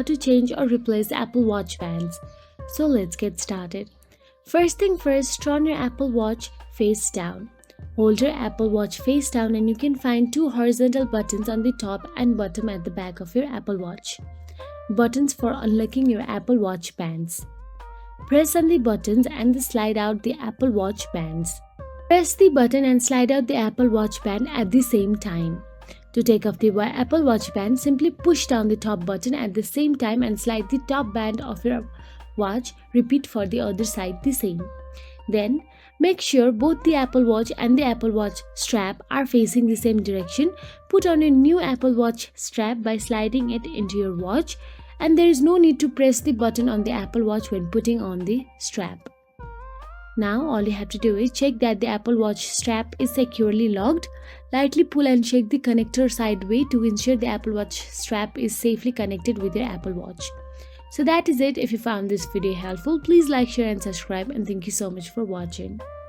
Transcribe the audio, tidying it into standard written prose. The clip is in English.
how to change or replace Apple Watch bands. So let's get started. First thing first, turn your Apple Watch face down. Hold your Apple Watch face down and you can find two horizontal buttons on the top and bottom at the back of your Apple Watch. Buttons for unlocking your Apple Watch bands. Press on the buttons and slide out the Apple Watch bands. Press the button and slide out the Apple Watch band at the same time. To take off the Apple Watch band, simply push down the top button at the same time and slide the top band of your watch. Repeat for the other side the same. Then, make sure both the Apple Watch and the Apple Watch strap are facing the same direction. Put on a new Apple Watch strap by sliding it into your watch, and there is no need to press the button on the Apple Watch when putting on the strap. Now all you have to do is check that the Apple Watch strap is securely locked. Lightly pull and shake the connector sideways to ensure the Apple Watch strap is safely connected with your Apple Watch. So that is it. If you found this video helpful, please like, share and subscribe, and thank you so much for watching.